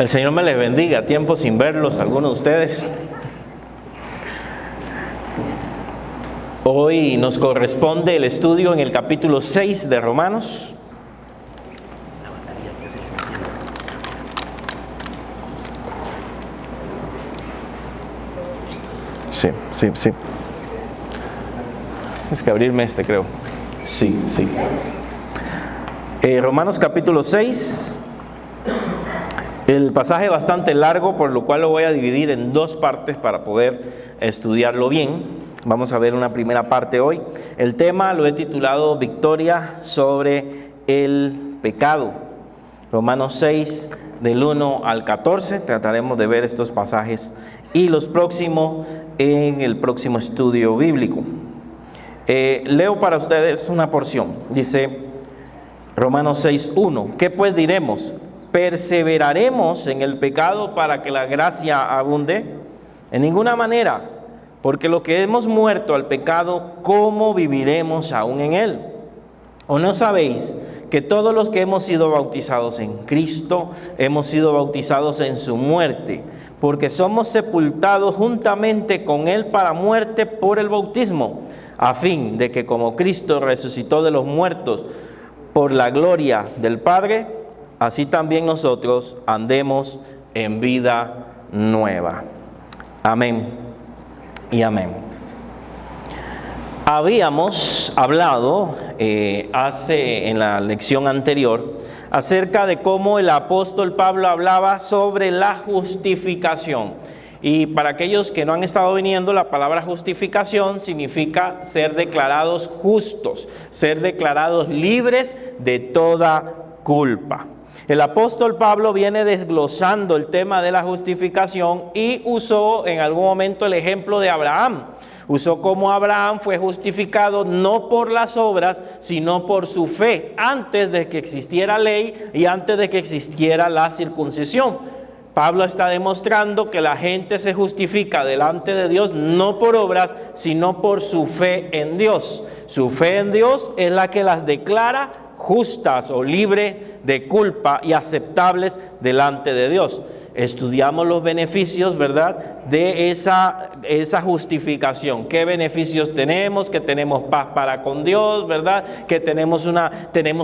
El Señor me les bendiga. Tiempo sin verlos, algunos de ustedes. Hoy nos corresponde el estudio en el capítulo 6 de Romanos. Sí. Tienes que abrirme creo. Sí. Romanos capítulo 6. El pasaje es bastante largo, por lo cual lo voy a dividir en dos partes para poder estudiarlo bien. Vamos a ver una primera parte hoy. El tema lo he titulado Victoria sobre el pecado. Romanos 6, del 1 al 14. Trataremos de ver estos pasajes y los próximos en el próximo estudio bíblico. Leo para ustedes una porción. Dice Romanos 6:1. ¿Qué pues diremos? ¿Perseveraremos en el pecado para que la gracia abunde? En ninguna manera, porque lo que hemos muerto al pecado, ¿cómo viviremos aún en él? ¿O no sabéis que todos los que hemos sido bautizados en Cristo, hemos sido bautizados en su muerte? Porque somos sepultados juntamente con él para muerte por el bautismo, a fin de que como Cristo resucitó de los muertos por la gloria del Padre, así también nosotros andemos en vida nueva. Amén y amén. Habíamos hablado en la lección anterior acerca de cómo el apóstol Pablo hablaba sobre la justificación. Y para aquellos que no han estado viniendo, la palabra justificación significa ser declarados justos, ser declarados libres de toda culpa. El apóstol Pablo viene desglosando el tema de la justificación y usó en algún momento el ejemplo de Abraham. Usó cómo Abraham fue justificado no por las obras, sino por su fe, antes de que existiera ley y antes de que existiera la circuncisión. Pablo está demostrando que la gente se justifica delante de Dios no por obras, sino por su fe en Dios. Su fe en Dios es la que las declara justas o libres de culpa y aceptables delante de Dios. Estudiamos los beneficios, ¿verdad?, de esa justificación. ¿Qué beneficios tenemos? Que tenemos paz para con Dios, ¿verdad? Que tenemos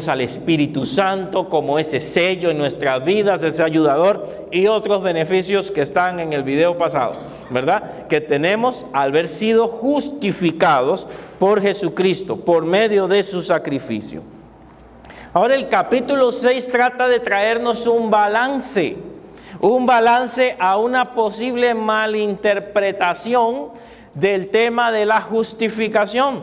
al Espíritu Santo como ese sello en nuestras vidas, ese ayudador, y otros beneficios que están en el video pasado, ¿verdad? Que tenemos al haber sido justificados por Jesucristo, por medio de su sacrificio. Ahora el capítulo 6 trata de traernos un balance a una posible malinterpretación del tema de la justificación.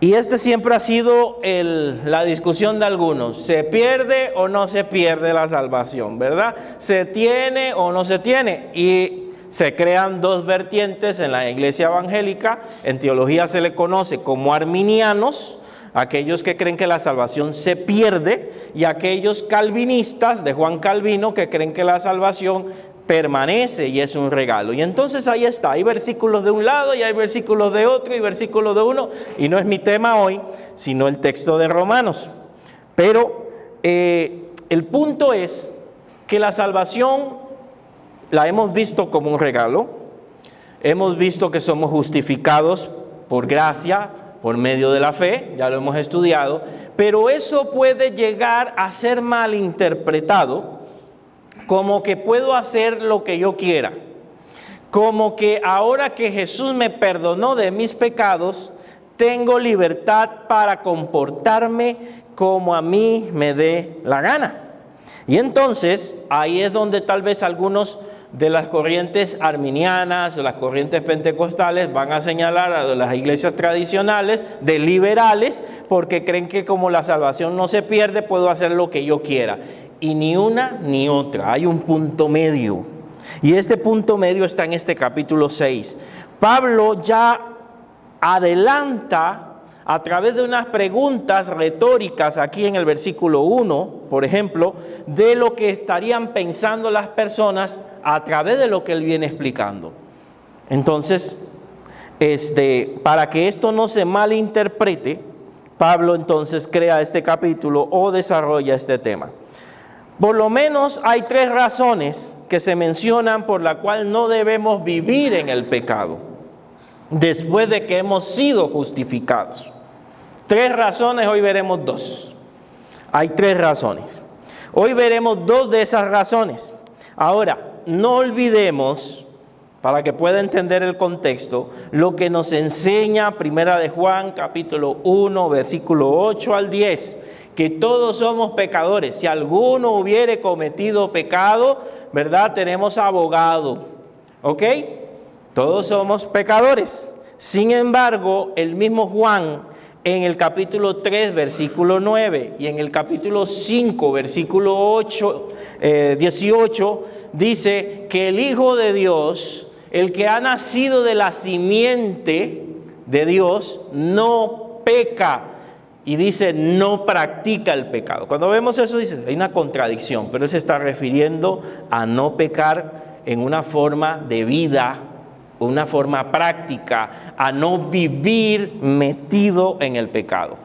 Y siempre ha sido la discusión de algunos. ¿Se pierde o no se pierde la salvación, verdad? ¿Se tiene o no se tiene? Y se crean dos vertientes en la iglesia evangélica. En teología se le conoce como arminianos, aquellos que creen que la salvación se pierde, y aquellos calvinistas de Juan Calvino que creen que la salvación permanece y es un regalo. Y entonces ahí está, hay versículos de un lado y hay versículos de otro y versículos de uno, y no es mi tema hoy, sino el texto de Romanos. Pero el punto es que la salvación la hemos visto como un regalo, hemos visto que somos justificados por gracia, por medio de la fe, ya lo hemos estudiado, pero eso puede llegar a ser malinterpretado como que puedo hacer lo que yo quiera, como que ahora que Jesús me perdonó de mis pecados, tengo libertad para comportarme como a mí me dé la gana. Y entonces ahí es donde tal vez algunos de las corrientes arminianas o las corrientes pentecostales van a señalar a las iglesias tradicionales de liberales, porque creen que como la salvación no se pierde, puedo hacer lo que yo quiera. Y ni una ni otra, hay un punto medio. Y este punto medio está en este capítulo 6. Pablo ya adelanta a través de unas preguntas retóricas aquí en el versículo 1, por ejemplo, de lo que estarían pensando las personas a través de lo que él viene explicando. Entonces, para que esto no se malinterprete, Pablo entonces crea este capítulo o desarrolla este tema. Por lo menos hay 3 razones que se mencionan por la cual no debemos vivir en el pecado después de que hemos sido justificados. 3 razones, hoy veremos 2. Hay 3 razones. Hoy veremos 2 de esas razones. Ahora, no olvidemos, para que pueda entender el contexto, lo que nos enseña Primera de Juan, capítulo 1, versículo 8 al 10, que todos somos pecadores. Si alguno hubiere cometido pecado, ¿verdad? Tenemos abogado, ¿ok? Todos somos pecadores. Sin embargo, el mismo Juan, en el capítulo 3, versículo 9, y en el capítulo 5, versículo 18, dice que el Hijo de Dios, el que ha nacido de la simiente de Dios, no peca. Y dice, no practica el pecado. Cuando vemos eso, dice, hay una contradicción, pero él se está refiriendo a no pecar en una forma de vida, una forma práctica, a no vivir metido en el pecado.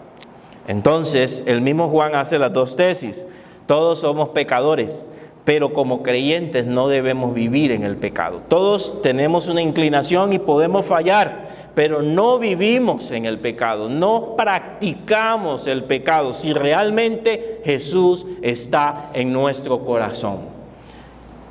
Entonces, el mismo Juan hace las 2 tesis. Todos somos pecadores, pero como creyentes no debemos vivir en el pecado. Todos tenemos una inclinación y podemos fallar, pero no vivimos en el pecado, no practicamos el pecado si realmente Jesús está en nuestro corazón.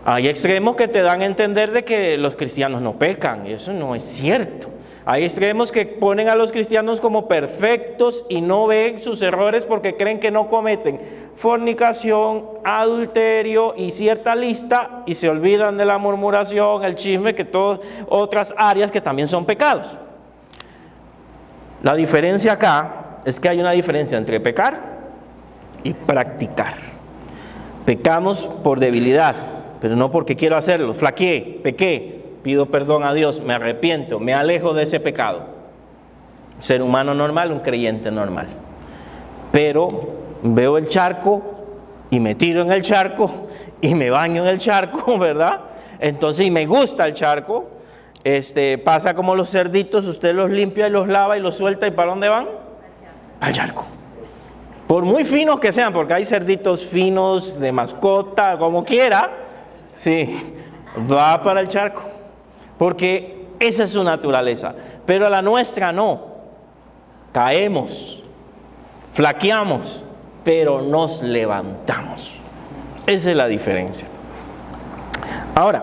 Hay extremos que te dan a entender de que los cristianos no pecan, y eso no es cierto. Hay extremos que ponen a los cristianos como perfectos y no ven sus errores porque creen que no cometen fornicación, adulterio y cierta lista, y se olvidan de la murmuración, el chisme, que todas otras áreas que también son pecados. La diferencia acá es que hay una diferencia entre pecar y practicar. Pecamos por debilidad, pero no porque quiero hacerlo. Flaqueé, pequé, pido perdón a Dios, me arrepiento, me alejo de ese pecado. Un ser humano normal, un creyente normal. Pero veo el charco y me tiro en el charco y me baño en el charco, ¿verdad? Entonces, y me gusta el charco. Pasa como los cerditos, usted los limpia y los lava y los suelta, ¿y para dónde van? Al charco. Por muy finos que sean, porque hay cerditos finos, de mascota, como quiera, sí, va para el charco, porque esa es su naturaleza. Pero la nuestra no. Caemos, flaqueamos, pero nos levantamos. Esa es la diferencia. Ahora,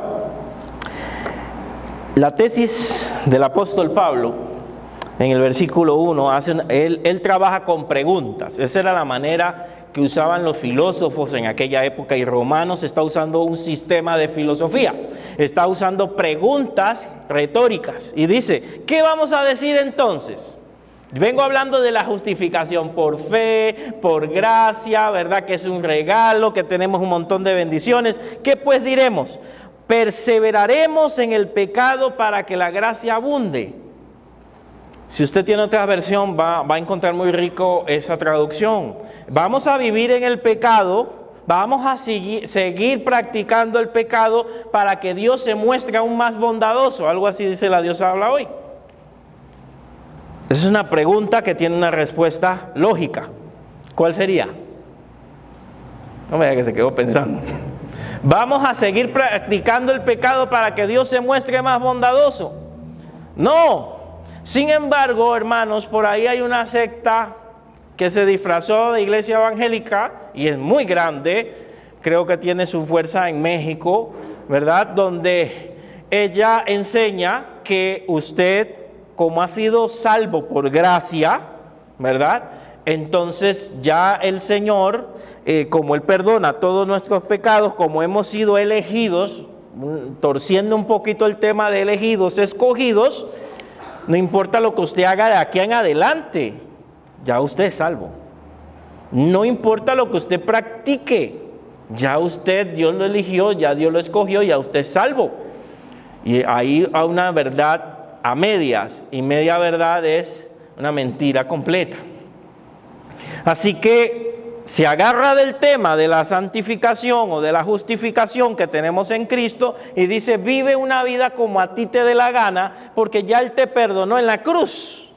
la tesis del apóstol Pablo, en el versículo 1, él trabaja con preguntas. Esa era la manera que usaban los filósofos en aquella época, y Romanos está usando un sistema de filosofía. Está usando preguntas retóricas y dice, ¿qué vamos a decir entonces? Vengo hablando de la justificación por fe, por gracia, ¿verdad? Que es un regalo, que tenemos un montón de bendiciones. ¿Qué pues diremos? ¿Perseveraremos en el pecado para que la gracia abunde? Si usted tiene otra versión, va a encontrar muy rico esa traducción. Vamos a vivir en el pecado, vamos a seguir practicando el pecado para que Dios se muestre aún más bondadoso. Algo así dice la Dios habla hoy. Esa es una pregunta que tiene una respuesta lógica. ¿Cuál sería? No me diga que se quedó pensando. ¿Vamos a seguir practicando el pecado para que Dios se muestre más bondadoso? No. Sin embargo, hermanos, por ahí hay una secta que se disfrazó de iglesia evangélica y es muy grande. Creo que tiene su fuerza en México, ¿verdad? Donde ella enseña que usted, como ha sido salvo por gracia, ¿verdad? Entonces ya el Señor, como Él perdona todos nuestros pecados, como hemos sido elegidos, torciendo un poquito el tema de elegidos, escogidos, no importa lo que usted haga de aquí en adelante, ya usted es salvo. No importa lo que usted practique, ya usted, Dios lo eligió, ya Dios lo escogió, ya usted es salvo. Y ahí hay una verdad a medias, y media verdad es una mentira completa. Así que se agarra del tema de la santificación o de la justificación que tenemos en Cristo y dice, vive una vida como a ti te dé la gana, porque ya Él te perdonó en la cruz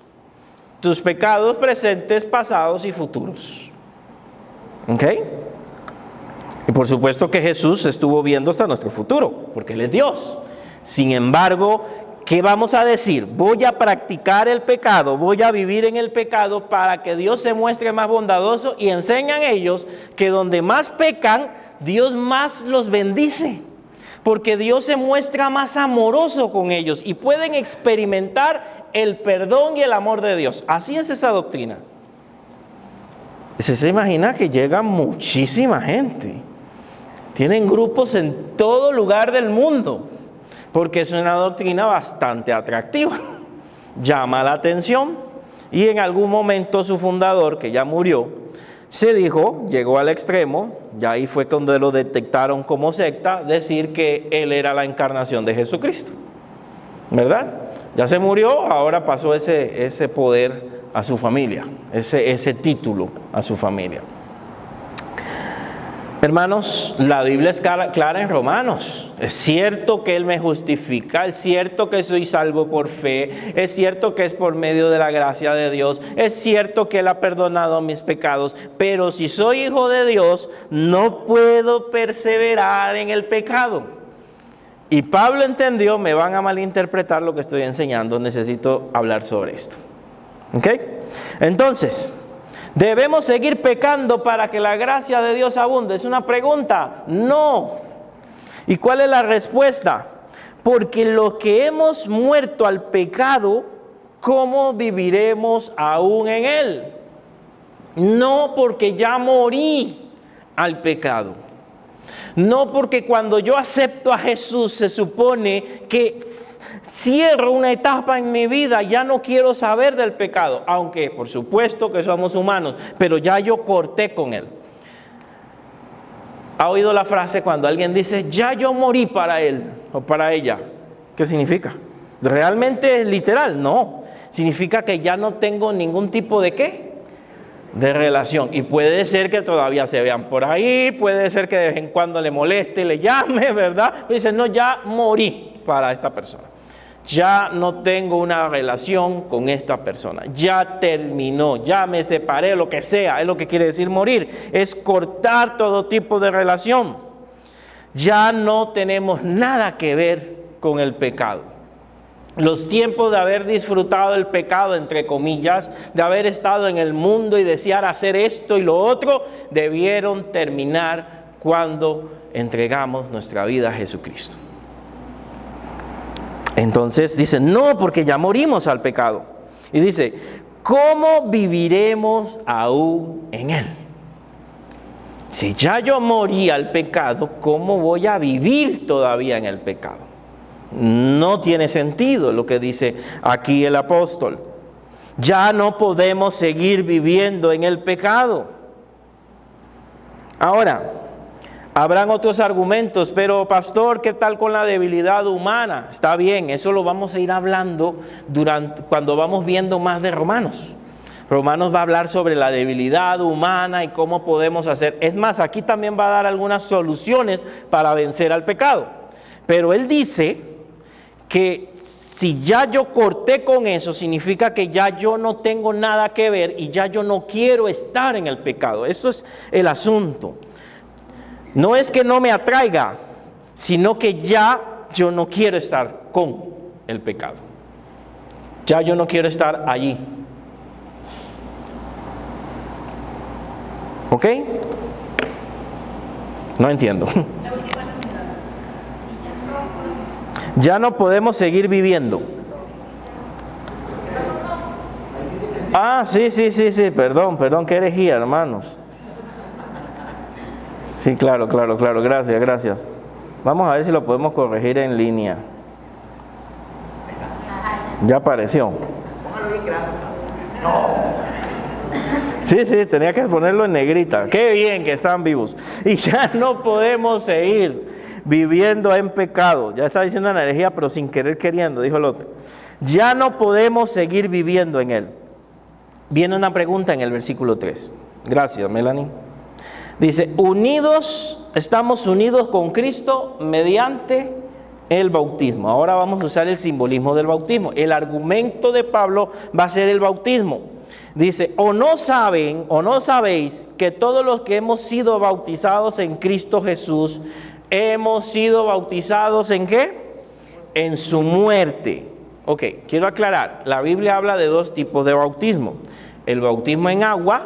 tus pecados presentes, pasados y futuros. ¿Ok? Y por supuesto que Jesús estuvo viendo hasta nuestro futuro, porque Él es Dios. Sin embargo, ¿qué vamos a decir? Voy a practicar el pecado, voy a vivir en el pecado para que Dios se muestre más bondadoso, y enseñan ellos que donde más pecan, Dios más los bendice, porque Dios se muestra más amoroso con ellos y pueden experimentar el perdón y el amor de Dios. Así es esa doctrina. Se imagina que llega muchísima gente. Tienen grupos en todo lugar del mundo, porque es una doctrina bastante atractiva. Llama la atención, y en algún momento su fundador, que ya murió, llegó al extremo, y ahí fue cuando lo detectaron como secta, decir que él era la encarnación de Jesucristo. ¿Verdad? Ya se murió, ahora pasó ese poder a su familia, ese título a su familia. Hermanos, la Biblia es clara en Romanos. Es cierto que Él me justifica, es cierto que soy salvo por fe, es cierto que es por medio de la gracia de Dios, es cierto que Él ha perdonado mis pecados, pero si soy hijo de Dios, no puedo perseverar en el pecado. Y Pablo entendió, me van a malinterpretar lo que estoy enseñando, necesito hablar sobre esto. ¿Ok? Entonces, ¿debemos seguir pecando para que la gracia de Dios abunde? Es una pregunta. No. ¿Y cuál es la respuesta? Porque los que hemos muerto al pecado, ¿cómo viviremos aún en él? No porque ya morí al pecado. No porque cuando yo acepto a Jesús se supone que cierro una etapa en mi vida, ya no quiero saber del pecado, aunque por supuesto que somos humanos, pero ya yo corté con él. ¿Ha oído la frase cuando alguien dice, ya yo morí para él o para ella? ¿Qué significa? ¿Realmente es literal? No. Significa que ya no tengo ningún tipo de ¿qué? De relación. Y puede ser que todavía se vean por ahí, puede ser que de vez en cuando le moleste, le llame, ¿verdad? Pero dice, no, ya morí para esta persona. Ya no tengo una relación con esta persona, ya terminó, ya me separé, lo que sea, es lo que quiere decir morir, es cortar todo tipo de relación. Ya no tenemos nada que ver con el pecado. Los tiempos de haber disfrutado el pecado, entre comillas, de haber estado en el mundo y desear hacer esto y lo otro, debieron terminar cuando entregamos nuestra vida a Jesucristo. Entonces dice, no, porque ya morimos al pecado. Y dice, ¿cómo viviremos aún en él? Si ya yo morí al pecado, ¿cómo voy a vivir todavía en el pecado? No tiene sentido lo que dice aquí el apóstol. Ya no podemos seguir viviendo en el pecado. Ahora, habrán otros argumentos, pero pastor, ¿qué tal con la debilidad humana? Está bien, eso lo vamos a ir hablando cuando vamos viendo más de Romanos. Romanos va a hablar sobre la debilidad humana y cómo podemos hacer. Es más, aquí también va a dar algunas soluciones para vencer al pecado. Pero él dice que si ya yo corté con eso, significa que ya yo no tengo nada que ver y ya yo no quiero estar en el pecado. Eso es el asunto. No es que no me atraiga, sino que ya yo no quiero estar con el pecado. Ya yo no quiero estar allí. ¿Ok? No entiendo. Ya no podemos seguir viviendo. Ah, sí, perdón, qué herejía, hermanos. Sí, claro, gracias. Vamos a ver si lo podemos corregir en línea. Ya apareció. Sí, tenía que ponerlo en negrita. Qué bien que están vivos. Y ya no podemos seguir viviendo en pecado. Ya está diciendo una herejía, pero sin querer queriendo, dijo el otro. Ya no podemos seguir viviendo en él. Viene una pregunta en el versículo 3. Gracias, Melanie. Dice, estamos unidos con Cristo mediante el bautismo. Ahora vamos a usar el simbolismo del bautismo. El argumento de Pablo va a ser el bautismo. Dice, o no saben, o no sabéis que todos los que hemos sido bautizados en Cristo Jesús, hemos sido bautizados ¿en qué? En su muerte. Ok, quiero aclarar, la Biblia habla de dos tipos de bautismo, el bautismo en agua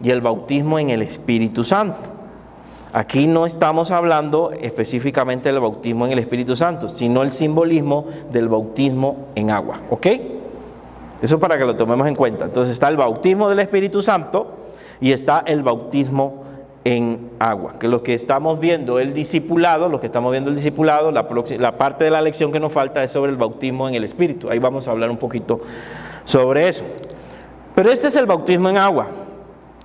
y el bautismo en el Espíritu Santo. Aquí no estamos hablando específicamente del bautismo en el Espíritu Santo, sino el simbolismo del bautismo en agua, ¿ok? Eso para que lo tomemos en cuenta. Entonces está el bautismo del Espíritu Santo y está el bautismo en agua. Que lo que estamos viendo el discipulado, la parte de la lección que nos falta es sobre el bautismo en el Espíritu. Ahí vamos a hablar un poquito sobre eso. Pero este es el bautismo en agua.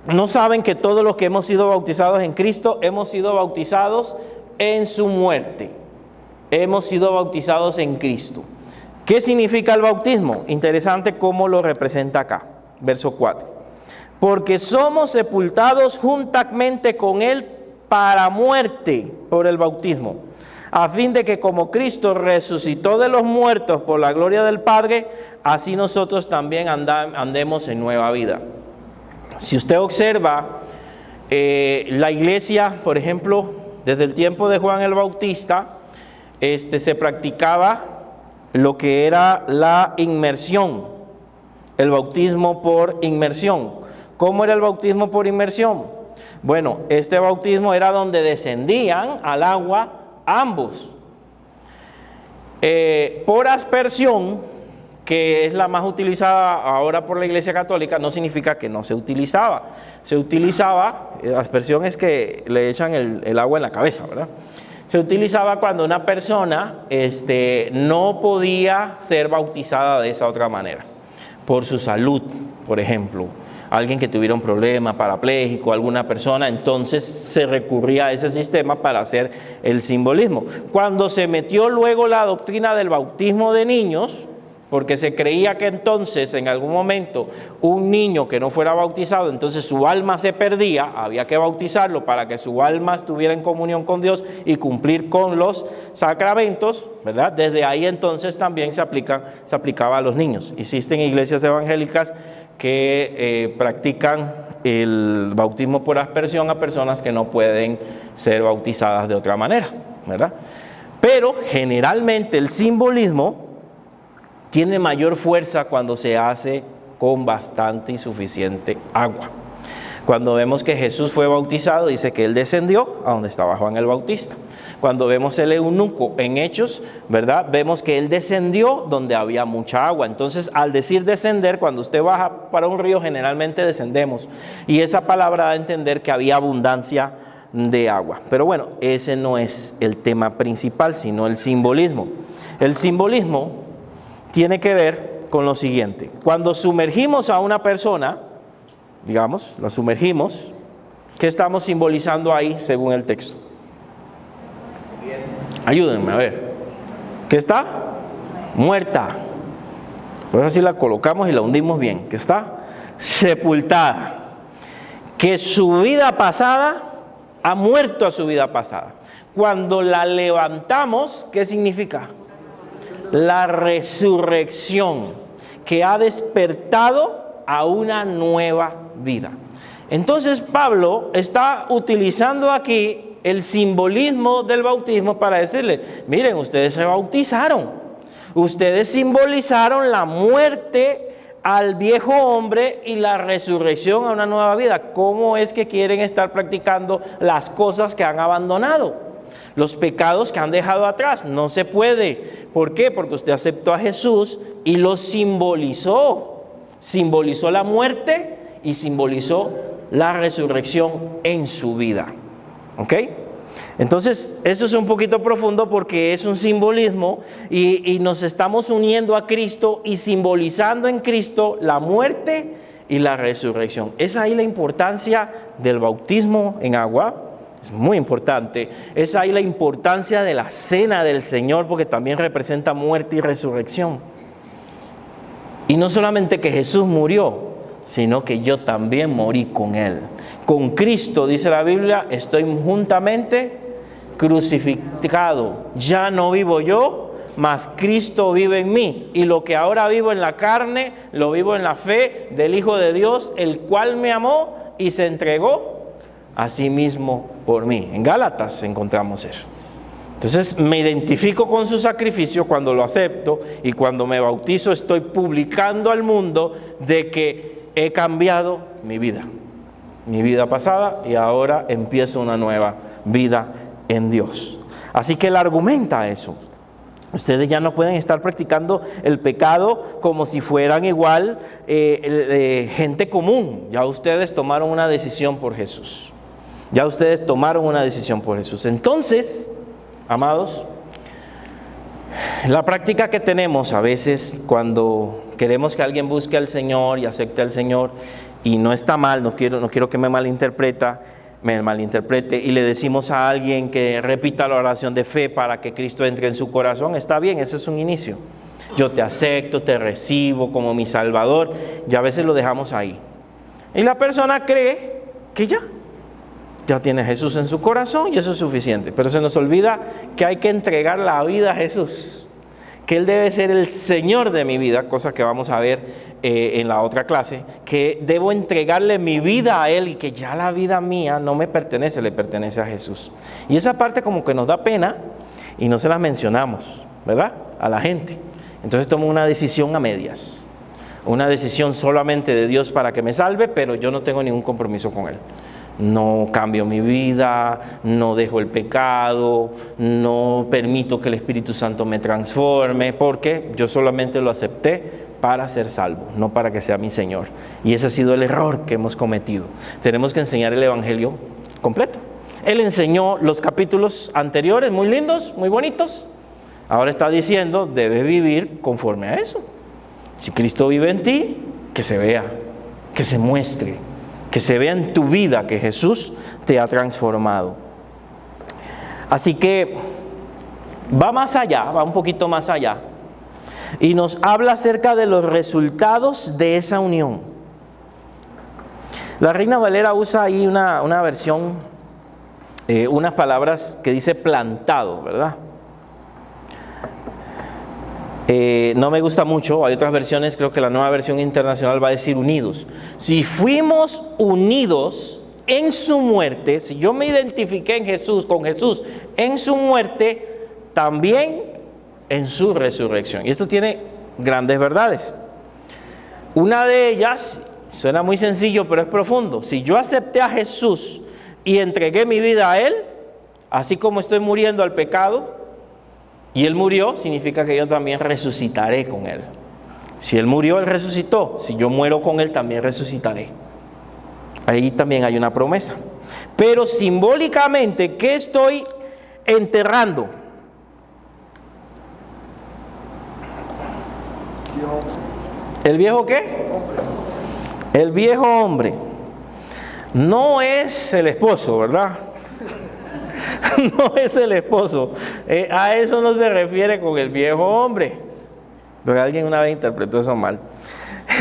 ¿No saben que todos los que hemos sido bautizados en Cristo, hemos sido bautizados en su muerte? Hemos sido bautizados en Cristo. ¿Qué significa el bautismo? Interesante cómo lo representa acá, verso 4. Porque somos sepultados juntamente con Él para muerte por el bautismo, a fin de que como Cristo resucitó de los muertos por la gloria del Padre, así nosotros también andemos en nueva vida. Si usted observa, la iglesia, por ejemplo, desde el tiempo de Juan el Bautista, se practicaba lo que era la inmersión, el bautismo por inmersión. ¿Cómo era el bautismo por inmersión? Bueno, este bautismo era donde descendían al agua ambos. Por aspersión, que es la más utilizada ahora por la Iglesia Católica, no significa que no se utilizaba. Se utilizaba, aspersión es que le echan el agua en la cabeza, ¿verdad? Se utilizaba cuando una persona no podía ser bautizada de esa otra manera, por su salud, por ejemplo. Alguien que tuviera un problema parapléjico, alguna persona, entonces se recurría a ese sistema para hacer el simbolismo. Cuando se metió luego la doctrina del bautismo de niños, porque se creía que entonces en algún momento un niño que no fuera bautizado, entonces su alma se perdía, había que bautizarlo para que su alma estuviera en comunión con Dios y cumplir con los sacramentos, ¿verdad? Desde ahí entonces también se aplicaba a los niños. Existen iglesias evangélicas que practican el bautismo por aspersión a personas que no pueden ser bautizadas de otra manera, ¿verdad? Pero generalmente el simbolismo tiene mayor fuerza cuando se hace con bastante y suficiente agua. Cuando vemos que Jesús fue bautizado, dice que Él descendió a donde estaba Juan el Bautista. Cuando vemos el eunuco en Hechos, ¿verdad? Vemos que Él descendió donde había mucha agua. Entonces, al decir descender, cuando usted baja para un río, generalmente descendemos. Y esa palabra da a entender que había abundancia de agua. Pero bueno, ese no es el tema principal, sino el simbolismo. El simbolismo tiene que ver con lo siguiente. Cuando sumergimos a una persona, digamos, la sumergimos, ¿qué estamos simbolizando ahí según el texto? Ayúdenme a ver. ¿Qué está? Muerta. Por eso así la colocamos y la hundimos bien. ¿Qué está? Sepultada. Que su vida pasada ha muerto a su vida pasada. Cuando la levantamos, ¿qué significa? La resurrección, que ha despertado a una nueva vida. Entonces Pablo está utilizando aquí el simbolismo del bautismo para decirle, miren, ustedes se bautizaron, ustedes simbolizaron la muerte al viejo hombre y la resurrección a una nueva vida. ¿Cómo es que quieren estar practicando las cosas que han abandonado? Los pecados que han dejado atrás. No se puede. ¿Por qué? Porque usted aceptó a Jesús y lo simbolizó. Simbolizó la muerte y simbolizó la resurrección en su vida. ¿Ok? Entonces, esto es un poquito profundo porque es un simbolismo y nos estamos uniendo a Cristo y simbolizando en Cristo la muerte y la resurrección. Es ahí la importancia del bautismo en agua. Es muy importante. Es ahí la importancia de la cena del Señor, porque también representa muerte y resurrección. Y no solamente que Jesús murió, sino que yo también morí con Él. Con Cristo, dice la Biblia, estoy juntamente crucificado. Ya no vivo yo, mas Cristo vive en mí. Y lo que ahora vivo en la carne, lo vivo en la fe del Hijo de Dios, el cual me amó y se entregó a sí mismo por mí. En Gálatas encontramos eso. Entonces me identifico con su sacrificio cuando lo acepto, y cuando me bautizo estoy publicando al mundo de que he cambiado mi vida pasada, y ahora empiezo una nueva vida en Dios. Así que él argumenta eso. Ustedes ya no pueden estar practicando el pecado como si fueran igual gente común. Ya ustedes tomaron una decisión por Jesús. Entonces, amados, la práctica que tenemos a veces cuando queremos que alguien busque al Señor y acepte al Señor, y no está mal, no quiero que me malinterprete, y le decimos a alguien que repita la oración de fe para que Cristo entre en su corazón, está bien, ese es un inicio. Yo te acepto, te recibo como mi Salvador, y a veces lo dejamos ahí. Y la persona cree que ya tiene a Jesús en su corazón y eso es suficiente. Pero se nos olvida que hay que entregar la vida a Jesús, que Él debe ser el Señor de mi vida, cosa que vamos a ver en la otra clase, que debo entregarle mi vida a Él y que ya la vida mía no me pertenece, le pertenece a Jesús. Y esa parte como que nos da pena y no se la mencionamos, ¿verdad?, a la gente. Entonces tomo una decisión a medias, una decisión solamente de Dios para que me salve, pero yo no tengo ningún compromiso con Él. No cambio mi vida, no dejo el pecado, no permito que el Espíritu Santo me transforme, porque yo solamente lo acepté para ser salvo, no para que sea mi Señor. Y ese ha sido el error que hemos cometido. Tenemos que enseñar el Evangelio completo. Él enseñó los capítulos anteriores, muy lindos, muy bonitos. Ahora está diciendo, debes vivir conforme a eso. Si Cristo vive en ti, que se vea, que se muestre, que se vea en tu vida que Jesús te ha transformado. Así que va más allá, va un poquito más allá, y nos habla acerca de los resultados de esa unión. La Reina Valera usa ahí una versión, unas palabras que dice plantado, ¿verdad? No me gusta mucho, hay otras versiones, creo que la Nueva Versión Internacional va a decir unidos. Si fuimos unidos en su muerte, si yo me identifiqué en Jesús, con Jesús en su muerte, también en su resurrección. Y esto tiene grandes verdades. Una de ellas, suena muy sencillo, pero es profundo. Si yo acepté a Jesús y entregué mi vida a Él, así como estoy muriendo al pecado, y Él murió, significa que yo también resucitaré con Él. Si Él murió, Él resucitó. Si yo muero con Él, también resucitaré. Ahí también hay una promesa. Pero simbólicamente, ¿qué estoy enterrando? ¿El viejo qué? El viejo hombre. No es el esposo, ¿verdad? No es el esposo. A eso no se refiere con el viejo hombre. Porque alguien una vez interpretó eso mal.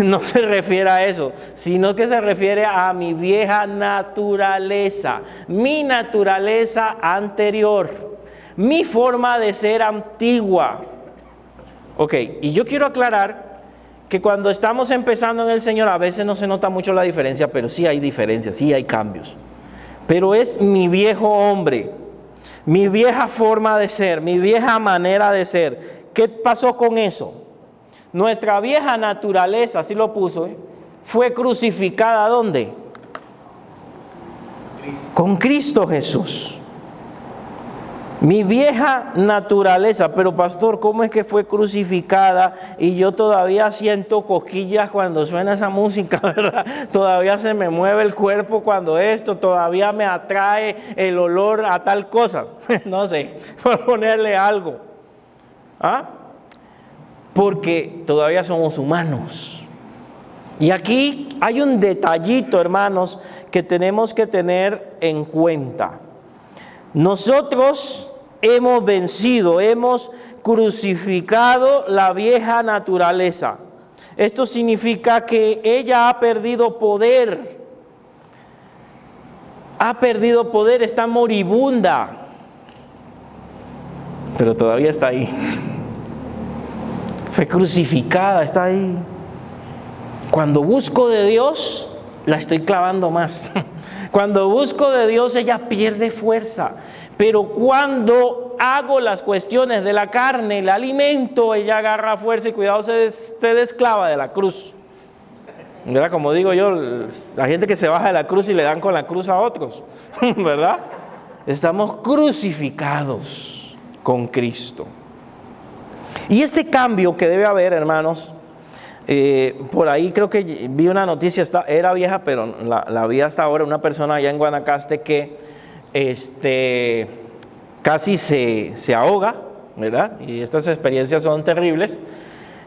No se refiere a eso, sino que se refiere a mi vieja naturaleza, mi naturaleza anterior, mi forma de ser antigua. Ok, y yo quiero aclarar que cuando estamos empezando en el Señor a veces no se nota mucho la diferencia, pero sí hay diferencias, sí hay cambios. Pero es mi viejo hombre, mi vieja forma de ser, mi vieja manera de ser. ¿Qué pasó con eso? Nuestra vieja naturaleza, así lo puso, fue crucificada ¿dónde? Con Cristo Jesús. Mi vieja naturaleza, pero pastor, ¿cómo es que fue crucificada? Y yo todavía siento cosquillas cuando suena esa música, ¿verdad? Todavía se me mueve el cuerpo cuando esto, todavía me atrae el olor a tal cosa. No sé, por ponerle algo. ¿Ah? Porque todavía somos humanos. Y aquí hay un detallito, hermanos, que tenemos que tener en cuenta. Nosotros hemos vencido, hemos crucificado la vieja naturaleza. Esto significa que ella ha perdido poder. Ha perdido poder, está moribunda. Pero todavía está ahí. Fue crucificada, está ahí. Cuando busco de Dios, la estoy clavando más. Cuando busco de Dios, ella pierde fuerza. Pero cuando hago las cuestiones de la carne, el alimento, ella agarra fuerza y cuidado, se desclava de la cruz. ¿Verdad? Como digo yo, la gente que se baja de la cruz y le dan con la cruz a otros. ¿Verdad? Estamos crucificados con Cristo. Y este cambio que debe haber, hermanos, por ahí creo que vi una noticia, era vieja, pero la vi hasta ahora, una persona allá en Guanacaste que casi se ahoga, ¿verdad? Y estas experiencias son terribles.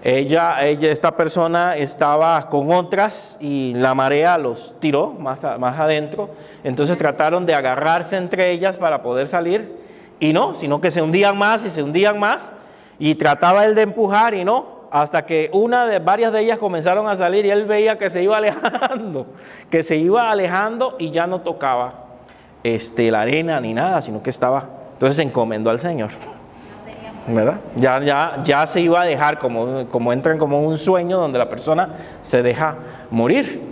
Esta persona estaba con otras y la marea los tiró más adentro, entonces trataron de agarrarse entre ellas para poder salir y no, sino que se hundían más y se hundían más y trataba él de empujar y no, hasta que varias de ellas comenzaron a salir y él veía que se iba alejando y ya no tocaba la arena ni nada, sino que entonces se encomendó al Señor, ¿verdad? Ya se iba a dejar, como entran como un sueño donde la persona se deja morir.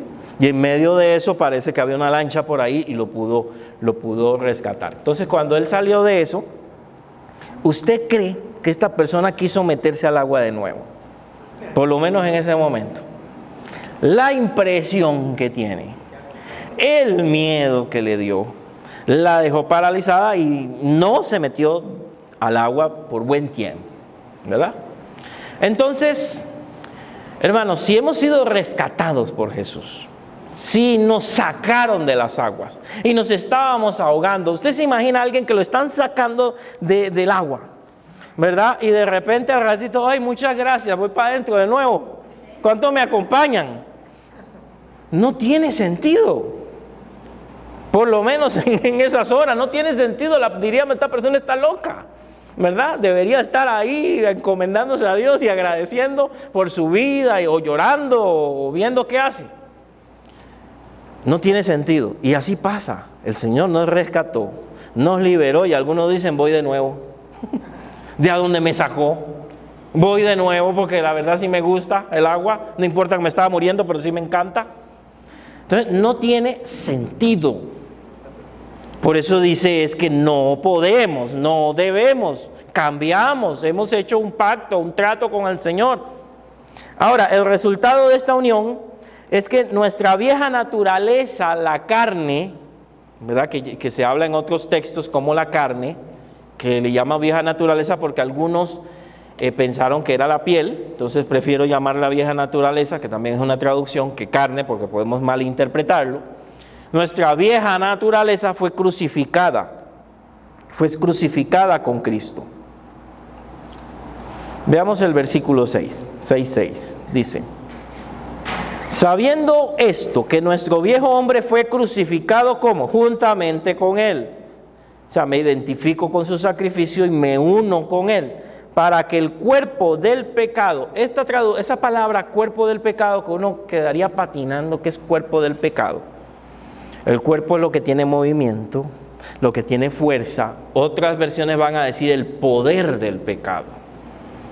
Y en medio de eso parece que había una lancha por ahí y lo pudo rescatar. Entonces cuando él salió de eso, ¿usted cree que esta persona quiso meterse al agua de nuevo? Por lo menos en ese momento. La impresión que tiene, el miedo que le dio, la dejó paralizada y no se metió al agua por buen tiempo, ¿verdad? Entonces, hermanos, si hemos sido rescatados por Jesús, si nos sacaron de las aguas y nos estábamos ahogando, usted se imagina a alguien que lo están sacando del agua, ¿verdad? Y de repente al ratito, ay, muchas gracias, voy para adentro de nuevo. ¿Cuántos me acompañan? No tiene sentido. Por lo menos en esas horas no tiene sentido. Diríamos, esta persona está loca, ¿verdad? Debería estar ahí encomendándose a Dios y agradeciendo por su vida o llorando o viendo qué hace. No tiene sentido. Y así pasa. El Señor nos rescató, nos liberó y algunos dicen, voy de nuevo. De a donde me sacó, voy de nuevo porque la verdad sí me gusta el agua, no importa que me estaba muriendo, pero sí me encanta. Entonces no tiene sentido. Por eso dice, es que no podemos, no debemos, cambiamos, hemos hecho un pacto, un trato con el Señor. Ahora, el resultado de esta unión es que nuestra vieja naturaleza, la carne, ¿verdad? Que se habla en otros textos como la carne, que le llama vieja naturaleza porque algunos pensaron que era la piel, entonces prefiero llamarla vieja naturaleza, que también es una traducción, que carne, porque podemos malinterpretarlo. Nuestra vieja naturaleza fue crucificada con Cristo. Veamos el versículo 6:6, dice: sabiendo esto, que nuestro viejo hombre fue crucificado, ¿cómo? Juntamente con él. O sea, me identifico con su sacrificio y me uno con él, para que el cuerpo del pecado, esa palabra cuerpo del pecado, que uno quedaría patinando, ¿qué es cuerpo del pecado? El cuerpo es lo que tiene movimiento, lo que tiene fuerza. Otras versiones van a decir el poder del pecado.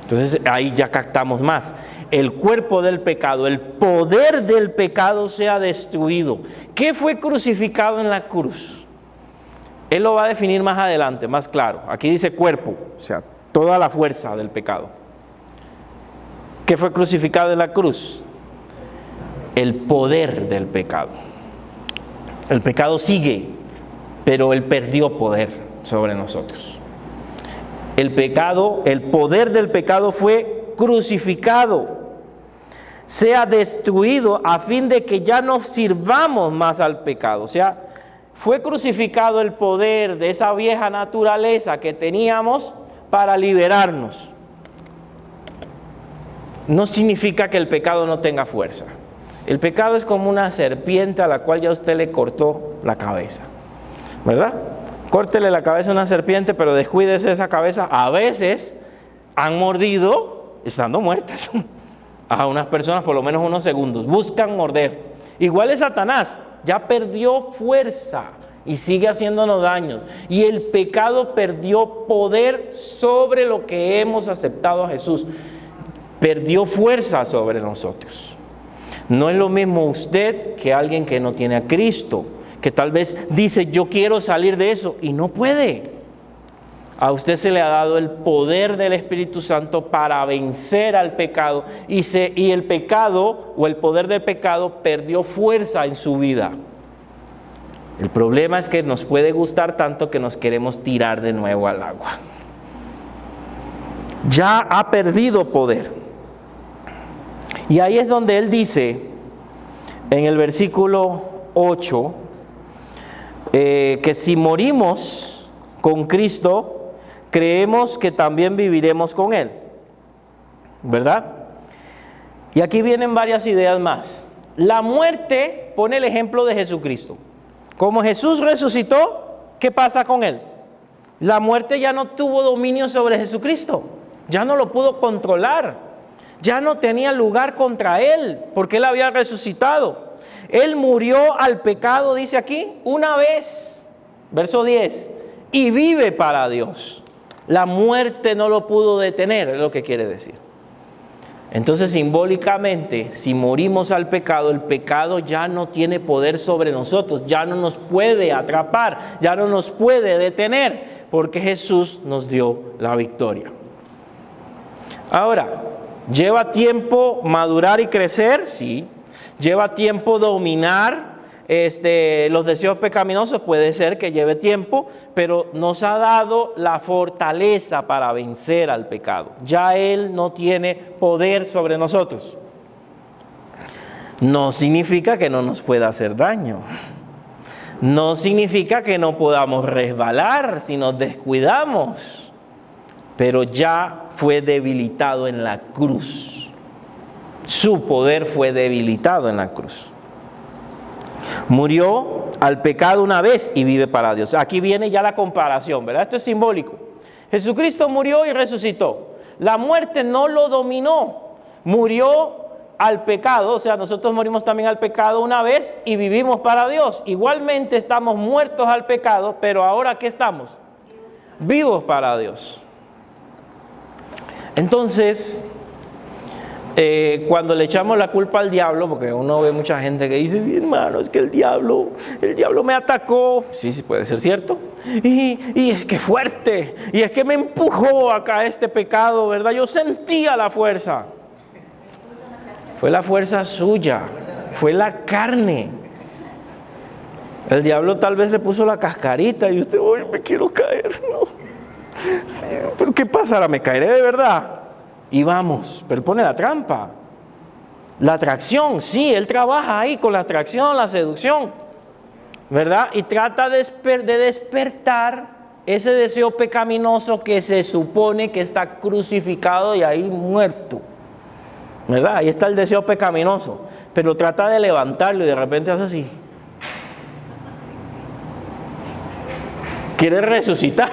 Entonces ahí ya captamos más. El cuerpo del pecado, el poder del pecado sea destruido. ¿Qué fue crucificado en la cruz? Él lo va a definir más adelante, más claro. Aquí dice cuerpo, o sea, toda la fuerza del pecado. ¿Qué fue crucificado en la cruz? El poder del pecado. El pecado sigue, pero él perdió poder sobre nosotros. El poder del pecado fue crucificado, sea destruido a fin de que ya no sirvamos más al pecado. O sea, fue crucificado el poder de esa vieja naturaleza que teníamos para liberarnos. No significa que el pecado no tenga fuerza. El pecado es como una serpiente a la cual ya usted le cortó la cabeza, ¿verdad? Córtele la cabeza a una serpiente, pero descuídese esa cabeza. A veces han mordido estando muertas a unas personas por lo menos unos segundos. Buscan morder. Igual es Satanás. Ya perdió fuerza y sigue haciéndonos daño. Y el pecado perdió poder sobre lo que hemos aceptado a Jesús. perdió fuerza sobre nosotros. No es lo mismo usted que alguien que no tiene a Cristo, que tal vez dice yo quiero salir de eso y no puede. A usted se le ha dado el poder del Espíritu Santo para vencer al pecado y el pecado o el poder del pecado perdió fuerza en su vida. El problema es que nos puede gustar tanto que nos queremos tirar de nuevo al agua. Ya ha perdido poder. Y ahí es donde él dice en el versículo 8 que si morimos con Cristo, creemos que también viviremos con Él, ¿verdad? Y aquí vienen varias ideas más. La muerte pone el ejemplo de Jesucristo. Como Jesús resucitó, ¿qué pasa con Él? La muerte ya no tuvo dominio sobre Jesucristo, ya no lo pudo controlar, ya no tenía lugar contra Él, porque Él había resucitado. Él murió al pecado, dice aquí, una vez, verso 10, y vive para Dios. La muerte no lo pudo detener, es lo que quiere decir. Entonces, simbólicamente, si morimos al pecado, el pecado ya no tiene poder sobre nosotros, ya no nos puede atrapar, ya no nos puede detener, porque Jesús nos dio la victoria. Ahora, ¿lleva tiempo madurar y crecer? Sí. ¿Lleva tiempo dominar los deseos pecaminosos? Puede ser que lleve tiempo, pero nos ha dado la fortaleza para vencer al pecado. Ya Él no tiene poder sobre nosotros. No significa que no nos pueda hacer daño. No significa que no podamos resbalar si nos descuidamos. Pero ya fue debilitado en la cruz. Su poder fue debilitado en la cruz. Murió al pecado una vez y vive para Dios. Aquí viene ya la comparación, ¿verdad? Esto es simbólico. Jesucristo murió y resucitó. La muerte no lo dominó. Murió al pecado, o sea, nosotros morimos también al pecado una vez y vivimos para Dios. Igualmente estamos muertos al pecado, pero ahora ¿qué estamos? Vivos para Dios. Entonces, cuando le echamos la culpa al diablo, porque uno ve mucha gente que dice, hermano, es que el diablo me atacó. Sí, puede ser cierto. Y es que fuerte, y es que me empujó acá a este pecado, ¿verdad? Yo sentía la fuerza. Fue la fuerza suya, fue la carne. El diablo tal vez le puso la cascarita y usted, hoy me quiero caer, ¿no? Sí, pero ¿qué pasa? Ahora me caeré de verdad. Y vamos, pero él pone la trampa. La atracción, sí, él trabaja ahí con la atracción, la seducción, ¿verdad? Y trata de despertar ese deseo pecaminoso que se supone que está crucificado y ahí muerto, ¿verdad? Ahí está el deseo pecaminoso, pero trata de levantarlo y de repente hace así. Quiere resucitar.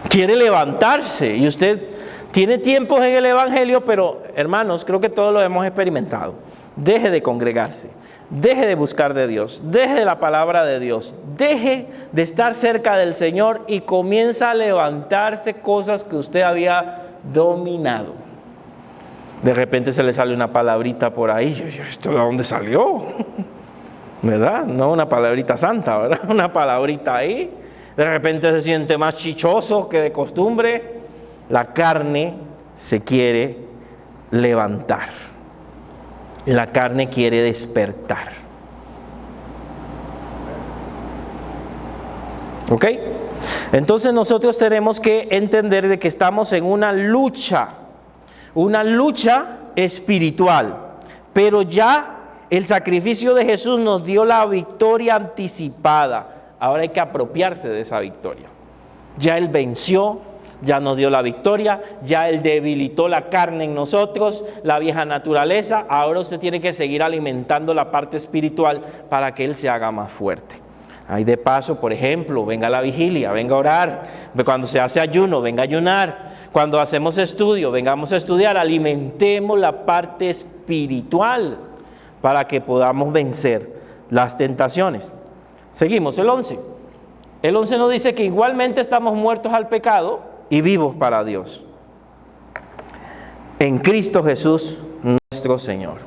Quiere levantarse y usted tiene tiempos en el Evangelio, pero hermanos, creo que todos lo hemos experimentado. Deje de congregarse, deje de buscar de Dios, deje de la palabra de Dios, deje de estar cerca del Señor y comienza a levantarse cosas que usted había dominado. De repente se le sale una palabrita por ahí, ¿esto de dónde salió? ¿Verdad? No una palabrita santa, ¿verdad? Una palabrita ahí. De repente se siente más chichoso que de costumbre. La carne se quiere levantar. La carne quiere despertar. ¿Ok? Entonces nosotros tenemos que entender de que estamos en una lucha espiritual. Pero ya el sacrificio de Jesús nos dio la victoria anticipada. Ahora hay que apropiarse de esa victoria. Ya Él venció, ya nos dio la victoria, ya Él debilitó la carne en nosotros, la vieja naturaleza. Ahora usted tiene que seguir alimentando la parte espiritual para que Él se haga más fuerte. Ahí de paso, por ejemplo, venga a la vigilia, venga a orar. Cuando se hace ayuno, venga a ayunar. Cuando hacemos estudio, vengamos a estudiar. Alimentemos la parte espiritual para que podamos vencer las tentaciones. Seguimos, el 11. El 11 nos dice que igualmente estamos muertos al pecado y vivos para Dios. en Cristo Jesús nuestro Señor.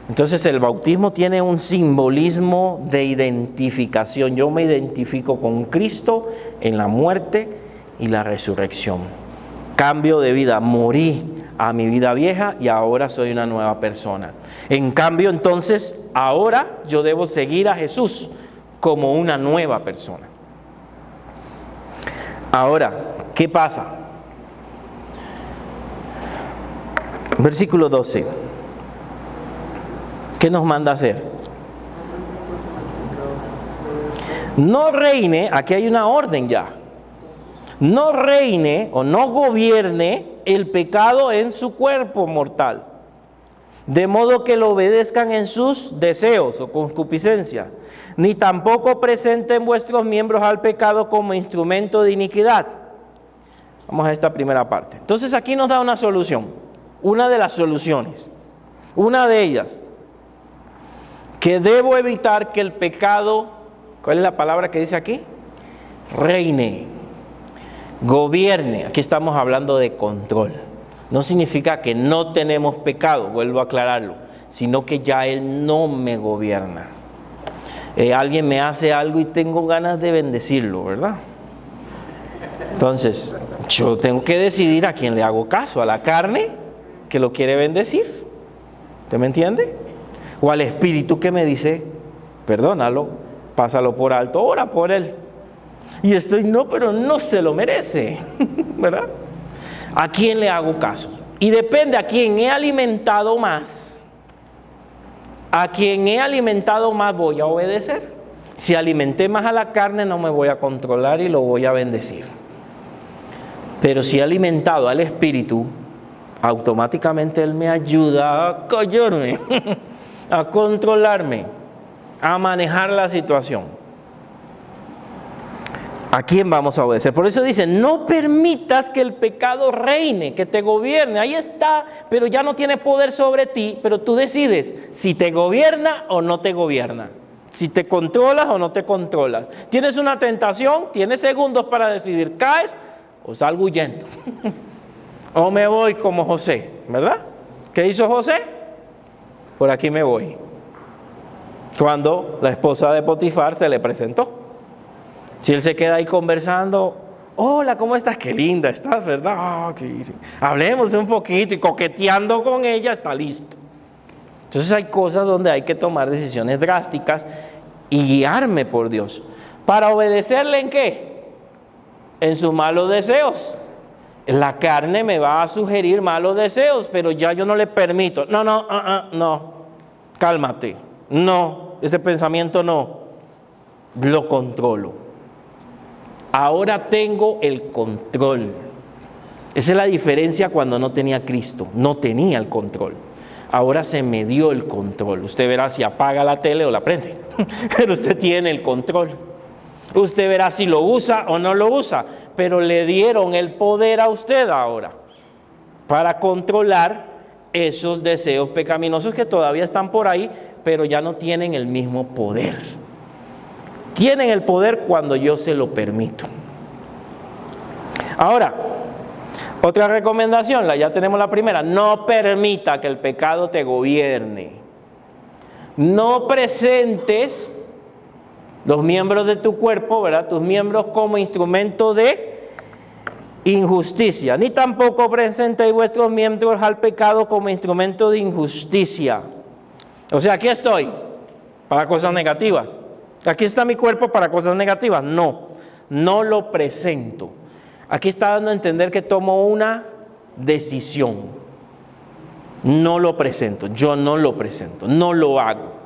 Entonces el bautismo tiene un simbolismo de identificación. Yo me identifico con Cristo en la muerte y la resurrección. Cambio de vida, morí a mi vida vieja y ahora soy una nueva persona. En cambio, entonces, ahora yo debo seguir a Jesús como una nueva persona. Ahora, ¿qué pasa? Versículo 12. ¿Qué nos manda hacer? No reine, aquí hay una orden ya. No reine o no gobierne el pecado en su cuerpo mortal, de modo que lo obedezcan en sus deseos o concupiscencia, ni tampoco presenten vuestros miembros al pecado como instrumento de iniquidad. Vamos a esta primera parte. Entonces aquí nos da una solución, una de las soluciones, una de ellas, que debo evitar que el pecado, ¿cuál es la palabra que dice aquí? Reine, gobierne. Aquí estamos hablando de control. No significa que no tenemos pecado, vuelvo a aclararlo, sino que ya Él no me gobierna. Alguien me hace algo y tengo ganas de bendecirlo, ¿verdad? Entonces, yo tengo que decidir a quién le hago caso, a la carne que lo quiere bendecir. ¿Usted me entiende? O al espíritu que me dice, perdónalo, pásalo por alto, ora por él. Y estoy, no, pero no se lo merece, ¿verdad? ¿A quién le hago caso? Y depende a quién he alimentado más. A quien he alimentado más voy a obedecer. Si alimenté más a la carne no me voy a controlar y lo voy a bendecir. Pero si he alimentado al espíritu, automáticamente él me ayuda a callarme, a controlarme, a manejar la situación. ¿A quién vamos a obedecer? Por eso dice, no permitas que el pecado reine, que te gobierne. Ahí está, pero ya no tiene poder sobre ti, pero tú decides si te gobierna o no te gobierna. Si te controlas o no te controlas. Tienes una tentación, tienes segundos para decidir, caes o salgo huyendo. O me voy como José, ¿verdad? ¿Qué hizo José? Por aquí me voy. Cuando la esposa de Potifar se le presentó. Si él se queda ahí conversando, hola, ¿cómo estás? Qué linda estás, ¿verdad? Oh, sí, sí. Hablemos un poquito y coqueteando con ella está listo. Entonces hay cosas donde hay que tomar decisiones drásticas y guiarme por Dios. ¿Para obedecerle en qué? En sus malos deseos. La carne me va a sugerir malos deseos, pero ya yo no le permito. No, cálmate. No, ese pensamiento no. Lo controlo. Ahora tengo el control. Esa es la diferencia cuando no tenía Cristo. No tenía el control. Ahora se me dio el control. Usted verá si apaga la tele o la prende. Pero usted tiene el control. Usted verá si lo usa o no lo usa. Pero le dieron el poder a usted ahora para controlar esos deseos pecaminosos que todavía están por ahí, pero ya no tienen el mismo poder. Tienen el poder cuando yo se lo permito. Ahora, otra recomendación, ya tenemos la primera, no permita que el pecado te gobierne. No presentes los miembros de tu cuerpo, ¿verdad? Tus miembros como instrumento de injusticia, ni tampoco presentéis vuestros miembros al pecado como instrumento de injusticia. O sea, aquí estoy para cosas negativas. Aquí está mi cuerpo para cosas negativas. No lo presento. Aquí está dando a entender que tomo una decisión. No lo presento, yo no lo presento, no lo hago.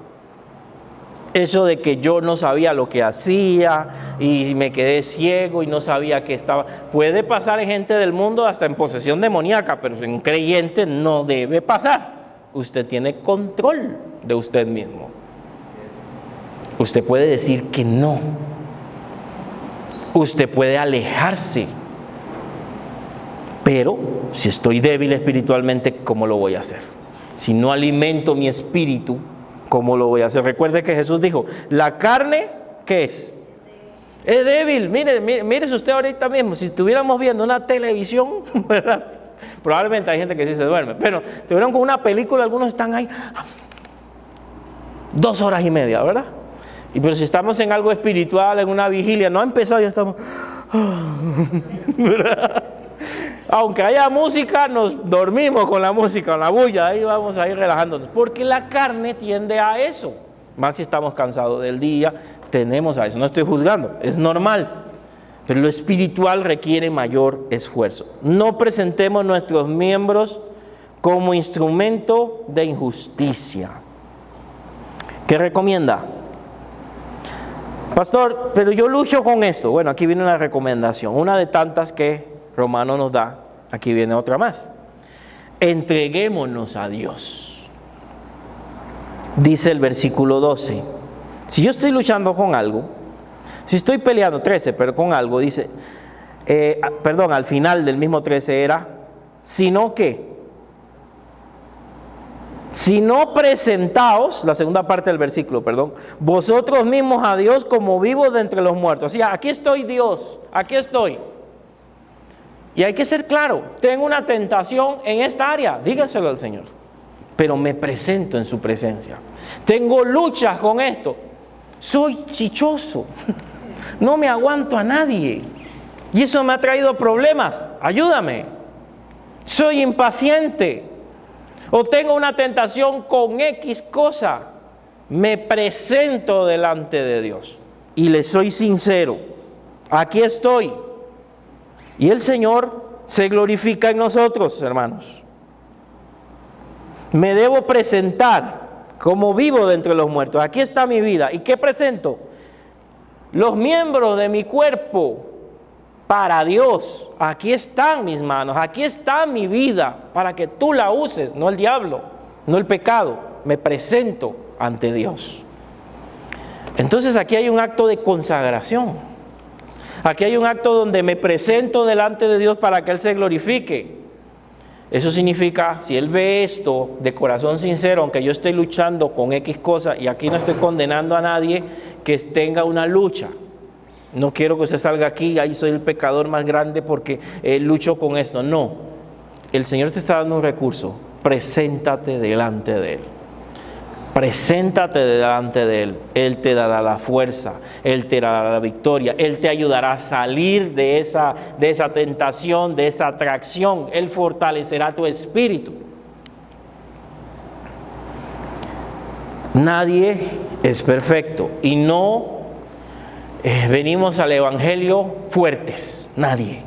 Eso de que yo no sabía lo que hacía y me quedé ciego y no sabía que estaba. Puede pasar en gente del mundo hasta en posesión demoníaca, pero en un creyente no debe pasar. Usted tiene control de usted mismo. Usted puede decir que no. Usted puede alejarse. Pero si estoy débil espiritualmente, ¿cómo lo voy a hacer? Si no alimento mi espíritu, ¿cómo lo voy a hacer? Recuerde que Jesús dijo, la carne, ¿qué es? Es débil. Mire usted ahorita mismo, si estuviéramos viendo una televisión, ¿verdad? Probablemente hay gente que sí se duerme, pero te vieron con una película, algunos están ahí 2 horas y media, ¿verdad? Y pero si estamos en algo espiritual, en una vigilia, no ha empezado, ya estamos, ¿verdad? Aunque haya música, nos dormimos con la música, con la bulla, ahí vamos a ir relajándonos, porque la carne tiende a eso, más si estamos cansados del día, tenemos a eso, no estoy juzgando, es normal, pero lo espiritual requiere mayor esfuerzo. No presentemos nuestros miembros como instrumento de injusticia. ¿Qué recomienda? Pastor, pero yo lucho con esto. Bueno, aquí viene una recomendación, una de tantas que Romano nos da. Aquí viene otra más. Entreguémonos a Dios. Dice el versículo 12. Si yo estoy luchando con algo, si estoy peleando, 13, pero con algo, dice, al final del mismo 13 era, sino que, si no presentaos, la segunda parte del versículo, vosotros mismos a Dios como vivos de entre los muertos. O sea, aquí estoy Dios, aquí estoy. Y hay que ser claro, tengo una tentación en esta área, dígaselo al Señor. Pero me presento en su presencia. Tengo luchas con esto. Soy chichoso, no me aguanto a nadie. Y eso me ha traído problemas, ayúdame. Soy impaciente. O tengo una tentación con X cosa, me presento delante de Dios y le soy sincero, aquí estoy. Y el Señor se glorifica en nosotros, hermanos. Me debo presentar como vivo de entre los muertos. Aquí está mi vida. ¿Y qué presento? Los miembros de mi cuerpo para Dios. Aquí están mis manos, aquí está mi vida, para que tú la uses, no el diablo, no el pecado. Me presento ante Dios. Entonces aquí hay un acto de consagración. Aquí hay un acto donde me presento delante de Dios para que Él se glorifique. Eso significa, si Él ve esto de corazón sincero, aunque yo esté luchando con X cosa, y aquí no estoy condenando a nadie que tenga una lucha. No quiero que usted salga aquí, ahí soy el pecador más grande porque lucho con esto. No, el Señor te está dando un recurso. Preséntate delante de Él. Preséntate delante de Él. Él te dará la fuerza, Él te dará la victoria, Él te ayudará a salir de esa tentación, de esa atracción. Él fortalecerá tu espíritu. Nadie es perfecto y no venimos al Evangelio fuertes, nadie.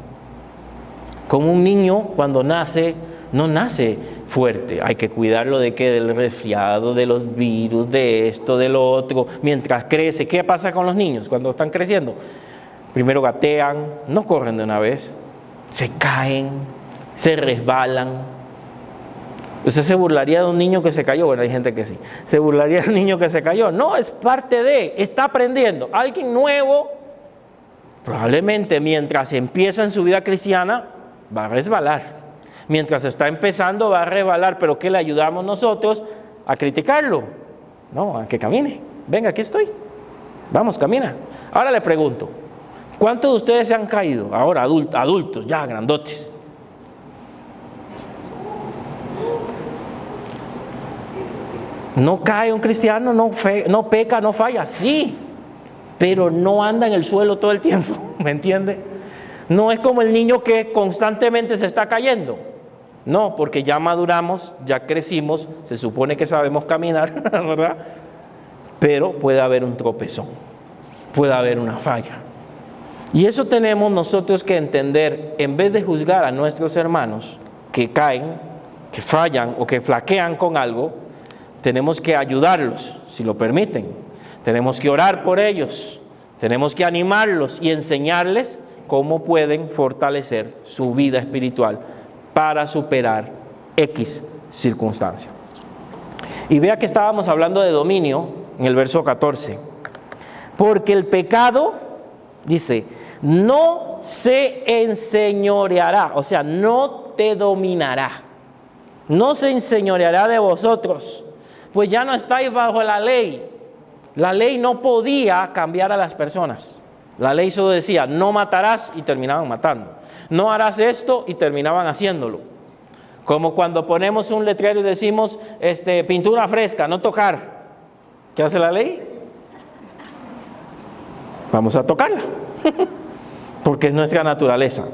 Como un niño cuando nace, no nace fuerte, hay que cuidarlo de qué, del resfriado, de los virus, de esto, de lo otro, mientras crece. ¿Qué pasa con los niños cuando están creciendo? Primero gatean, no corren de una vez, se caen, se resbalan. ¿Usted se burlaría de un niño que se cayó? Bueno, hay gente que sí. ¿Se burlaría de un niño que se cayó? No, es parte de, está aprendiendo. Alguien nuevo, probablemente mientras empieza en su vida cristiana, va a resbalar. Mientras está empezando, va a resbalar. ¿Pero qué le ayudamos nosotros? A criticarlo. No, a que camine. Venga, aquí estoy. Vamos, camina. Ahora le pregunto, ¿cuántos de ustedes se han caído? Ahora, adultos, ya grandotes. No cae un cristiano, no peca, no falla, sí, pero no anda en el suelo todo el tiempo, ¿me entiende? No es como el niño que constantemente se está cayendo, no, porque ya maduramos, ya crecimos, se supone que sabemos caminar, ¿verdad? Pero puede haber un tropezón, puede haber una falla. Y eso tenemos nosotros que entender, en vez de juzgar a nuestros hermanos que caen, que fallan o que flaquean con algo, tenemos que ayudarlos, si lo permiten. Tenemos que orar por ellos. Tenemos que animarlos y enseñarles cómo pueden fortalecer su vida espiritual para superar X circunstancia. Y vea que estábamos hablando de dominio en el verso 14. Porque el pecado, dice, no se enseñoreará, o sea, no te dominará. No se enseñoreará de vosotros. Pues ya no estáis bajo la ley. La ley no podía cambiar a las personas. La ley solo decía, no matarás, y terminaban matando. No harás esto, y terminaban haciéndolo. Como cuando ponemos un letrero y decimos, pintura fresca, no tocar. ¿Qué hace la ley? Vamos a tocarla, porque es nuestra naturaleza.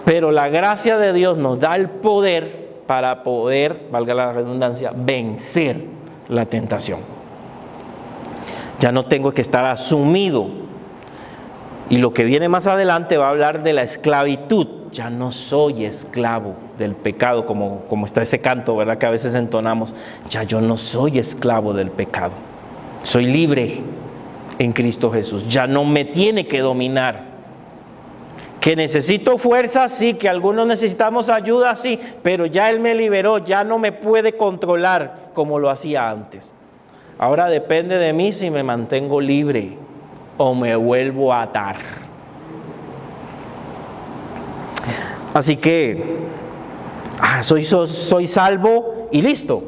Pero la gracia de Dios nos da el poder para poder, valga la redundancia, vencer la tentación. Ya no tengo que estar asumido. Y lo que viene más adelante va a hablar de la esclavitud. Ya no soy esclavo del pecado, como está ese canto, ¿verdad? Que a veces entonamos. Ya yo no soy esclavo del pecado. Soy libre en Cristo Jesús. Ya no me tiene que dominar. Que necesito fuerza, sí. Que algunos necesitamos ayuda, sí. Pero ya Él me liberó. Ya no me puede controlar como lo hacía antes. Ahora depende de mí si me mantengo libre o me vuelvo a atar. Así que soy salvo y listo.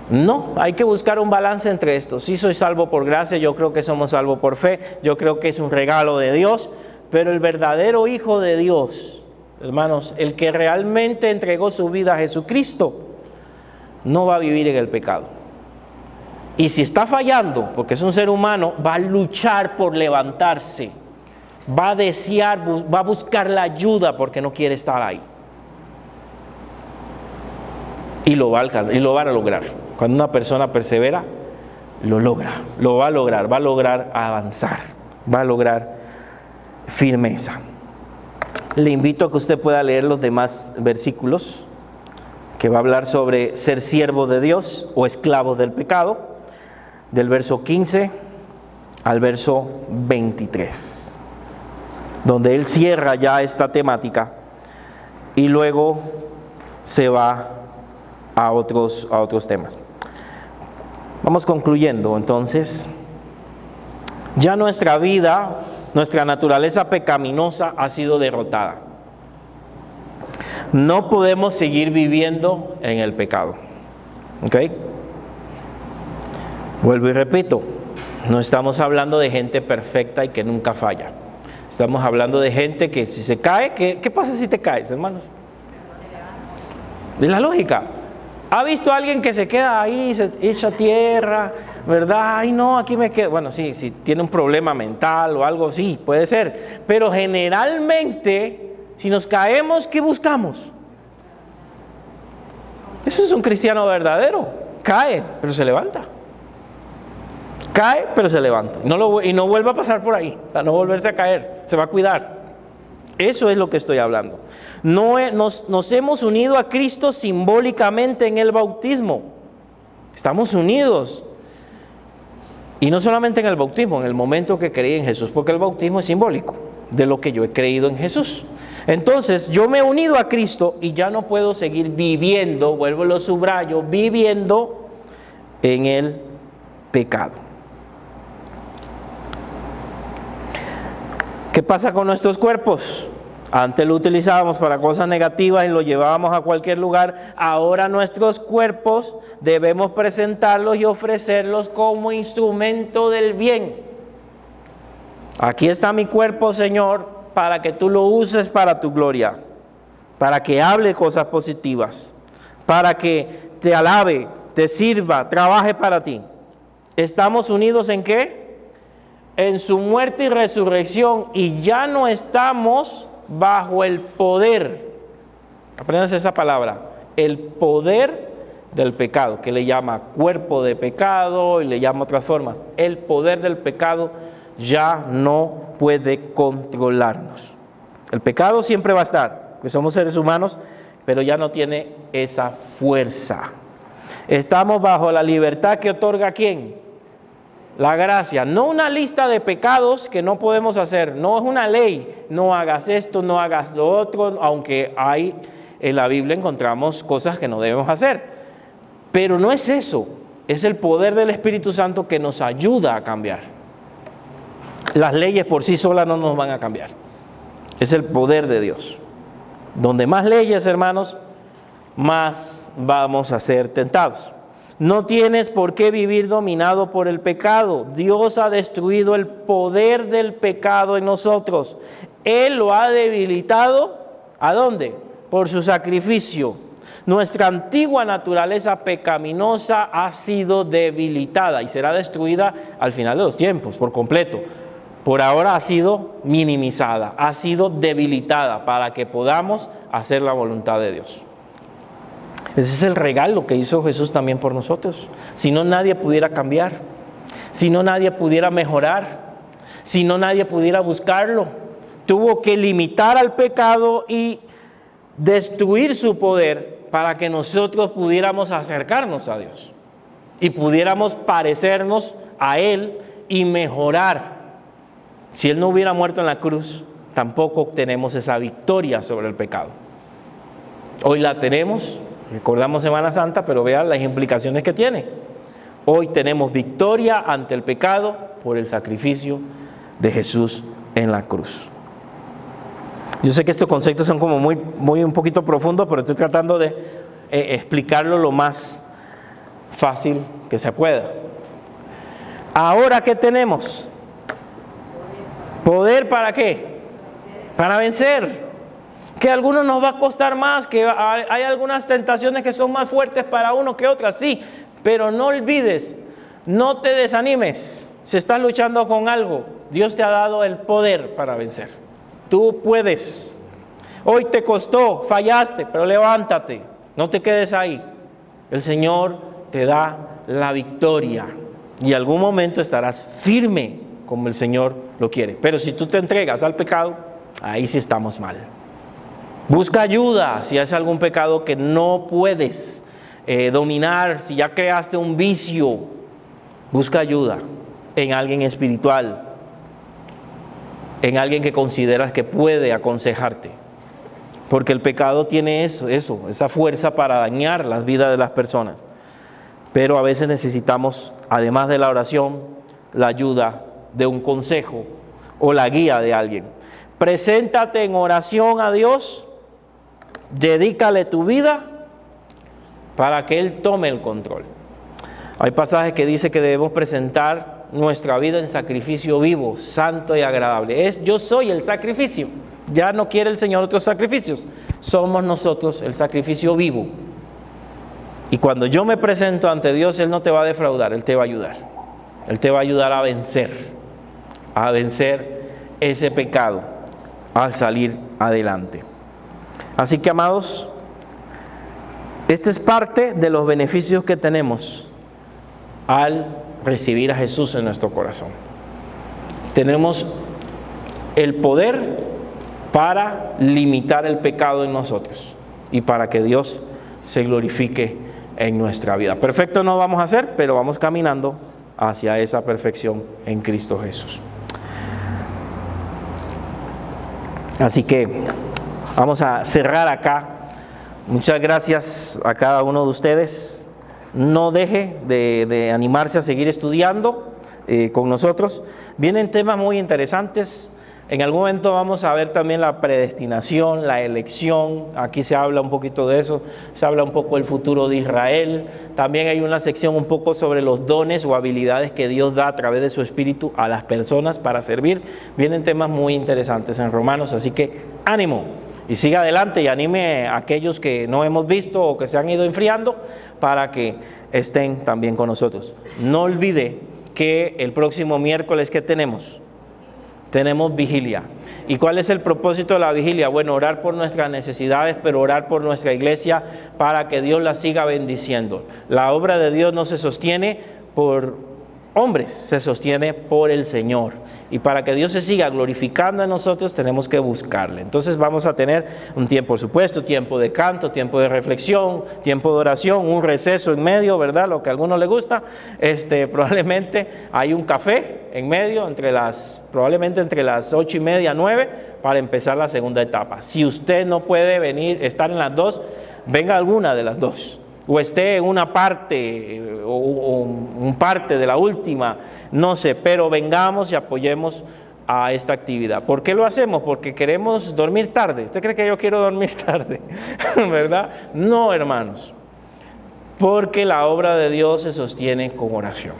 No, hay que buscar un balance entre esto. Sí soy salvo por gracia, yo creo que somos salvos por fe, yo creo que es un regalo de Dios, pero el verdadero Hijo de Dios, hermanos, el que realmente entregó su vida a Jesucristo, no va a vivir en el pecado. Y si está fallando, porque es un ser humano, va a luchar por levantarse, va a desear, va a buscar la ayuda porque no quiere estar ahí. Y lo va a alcanzar, y lo va a lograr. Cuando una persona persevera, lo logra, lo va a lograr avanzar, va a lograr firmeza. Le invito a que usted pueda leer los demás versículos, que va a hablar sobre ser siervo de Dios o esclavo del pecado, del verso 15 al verso 23, donde él cierra ya esta temática y luego se va a otros temas. Vamos concluyendo entonces. Ya nuestra vida, nuestra naturaleza pecaminosa ha sido derrotada. No podemos seguir viviendo en el pecado. ¿Ok? Vuelvo y repito, no estamos hablando de gente perfecta y que nunca falla. Estamos hablando de gente que si se cae, ¿qué pasa si te caes, hermanos? Es la lógica. ¿Ha visto a alguien que se queda ahí, se echa tierra, verdad? Ay, no, aquí me quedo. Bueno, sí, si tiene un problema mental o algo, sí, puede ser. Pero generalmente, si nos caemos, ¿qué buscamos? Eso es un cristiano verdadero. Cae, pero se levanta. Cae, pero se levanta. Y no vuelve a pasar por ahí, para no volverse a caer. Se va a cuidar. Eso es lo que estoy hablando. Nos hemos unido a Cristo simbólicamente en el bautismo. Estamos unidos. Y no solamente en el bautismo, en el momento que creí en Jesús, porque el bautismo es simbólico de lo que yo he creído en Jesús. Entonces, yo me he unido a Cristo y ya no puedo seguir viviendo, vuelvo y lo subrayo, viviendo en el pecado. ¿Qué pasa con nuestros cuerpos? Antes lo utilizábamos para cosas negativas y lo llevábamos a cualquier lugar. Ahora nuestros cuerpos debemos presentarlos y ofrecerlos como instrumento del bien. Aquí está mi cuerpo, Señor, para que tú lo uses para tu gloria, para que hable cosas positivas, para que te alabe, te sirva, trabaje para ti. ¿Estamos unidos en qué? En su muerte y resurrección, y ya no estamos bajo el poder, apréndanse esa palabra, el poder del pecado, que le llama cuerpo de pecado y le llama otras formas. El poder del pecado ya no puede controlarnos. El pecado siempre va a estar, porque somos seres humanos, pero ya no tiene esa fuerza. Estamos bajo la libertad que otorga ¿quién? La gracia, no una lista de pecados que no podemos hacer, no es una ley, no hagas esto, no hagas lo otro, aunque hay en la Biblia encontramos cosas que no debemos hacer, pero no es eso, es el poder del Espíritu Santo que nos ayuda a cambiar. Las leyes por sí solas no nos van a cambiar, es el poder de Dios. Donde más leyes, hermanos, más vamos a ser tentados. No tienes por qué vivir dominado por el pecado. Dios ha destruido el poder del pecado en nosotros. Él lo ha debilitado. ¿A dónde? por su sacrificio, nuestra antigua naturaleza pecaminosa ha sido debilitada y será destruida al final de los tiempos, por completo. Por ahora ha sido minimizada, ha sido debilitada para que podamos hacer la voluntad de Dios. Ese es el regalo que hizo Jesús también por nosotros. Si no, nadie pudiera cambiar. Si no, nadie pudiera mejorar. Si no, nadie pudiera buscarlo. Tuvo que limitar al pecado y destruir su poder para que nosotros pudiéramos acercarnos a Dios y pudiéramos parecernos a Él y mejorar. Si Él no hubiera muerto en la cruz, tampoco obtenemos esa victoria sobre el pecado. Hoy la tenemos, recordamos Semana Santa, pero vean las implicaciones que tiene. Hoy tenemos victoria ante el pecado por el sacrificio de Jesús en la cruz. Yo sé que estos conceptos son como muy un poquito profundos, pero estoy tratando de explicarlo lo más fácil que se pueda. Ahora, ¿qué tenemos? ¿Poder para qué? Para vencer. Que a algunos nos va a costar más, que hay algunas tentaciones que son más fuertes para uno que otras, sí, pero no olvides, no te desanimes. Si estás luchando con algo, Dios te ha dado el poder para vencer. Tú puedes. Hoy te costó, fallaste, pero levántate, no te quedes ahí. El Señor te da la victoria y en algún momento estarás firme como el Señor lo quiere. Pero si tú te entregas al pecado, ahí sí estamos mal. Busca ayuda si es algún pecado que no puedes dominar, si ya creaste un vicio, busca ayuda en alguien espiritual, en alguien que consideras que puede aconsejarte. Porque el pecado tiene esa fuerza para dañar las vidas de las personas. Pero a veces necesitamos, además de la oración, la ayuda de un consejo o la guía de alguien. Preséntate en oración a Dios, dedícale tu vida para que Él tome el control. Hay pasajes que dice que debemos presentar nuestra vida en sacrificio vivo, santo y agradable. Yo soy el sacrificio. Ya no quiere el Señor otros sacrificios. Somos nosotros el sacrificio vivo. Y cuando yo me presento ante Dios, Él no te va a defraudar, Él te va a ayudar. Él te va a ayudar a vencer ese pecado al salir adelante. Así que, amados, este es parte de los beneficios que tenemos al recibir a Jesús en nuestro corazón. Tenemos el poder para limitar el pecado en nosotros y para que Dios se glorifique en nuestra vida. Perfecto no vamos a ser, pero vamos caminando hacia esa perfección en Cristo Jesús. Así que vamos a cerrar acá. Muchas gracias a cada uno de ustedes. No deje de animarse a seguir estudiando con nosotros. Vienen temas muy interesantes. En algún momento vamos a ver también la predestinación, la elección. Aquí se habla un poquito de eso. Se habla un poco del futuro de Israel. También hay una sección un poco sobre los dones o habilidades que Dios da a través de su Espíritu a las personas para servir. Vienen temas muy interesantes en Romanos, así que ánimo. Y siga adelante y anime a aquellos que no hemos visto o que se han ido enfriando para que estén también con nosotros. No olvide que el próximo miércoles que tenemos vigilia. ¿Y cuál es el propósito de la vigilia? Bueno, orar por nuestras necesidades, pero orar por nuestra iglesia para que Dios la siga bendiciendo. La obra de Dios no se sostiene por hombres, se sostiene por el Señor. Y para que Dios se siga glorificando en nosotros, tenemos que buscarle. Entonces vamos a tener un tiempo, por supuesto, tiempo de canto, tiempo de reflexión, tiempo de oración, un receso en medio, ¿verdad? Lo que a algunos les gusta. Probablemente hay un café en medio, probablemente entre las 8:30 y 9, para empezar la segunda etapa. Si usted no puede estar en las dos, venga alguna de las dos. O esté en una parte o un parte de la última, no sé, pero vengamos y apoyemos a esta actividad. ¿Por qué lo hacemos? Porque queremos dormir tarde. ¿Usted cree que yo quiero dormir tarde? ¿Verdad? No, hermanos. Porque la obra de Dios se sostiene con oración.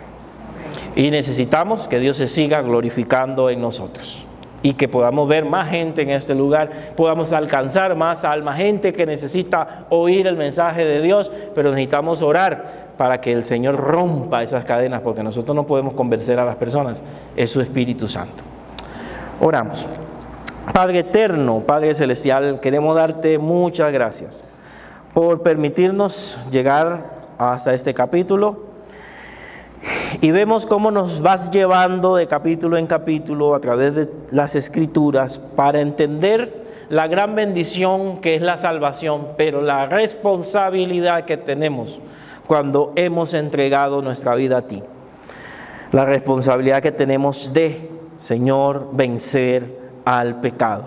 Y necesitamos que Dios se siga glorificando en nosotros. y que podamos ver más gente en este lugar, podamos alcanzar más almas, gente que necesita oír el mensaje de Dios, pero necesitamos orar para que el Señor rompa esas cadenas, porque nosotros no podemos convencer a las personas, es su Espíritu Santo. Oramos. Padre eterno, Padre celestial, queremos darte muchas gracias por permitirnos llegar hasta este capítulo. Y vemos cómo nos vas llevando de capítulo en capítulo a través de las Escrituras para entender la gran bendición que es la salvación, pero la responsabilidad que tenemos cuando hemos entregado nuestra vida a ti. La responsabilidad que tenemos de, Señor, vencer al pecado.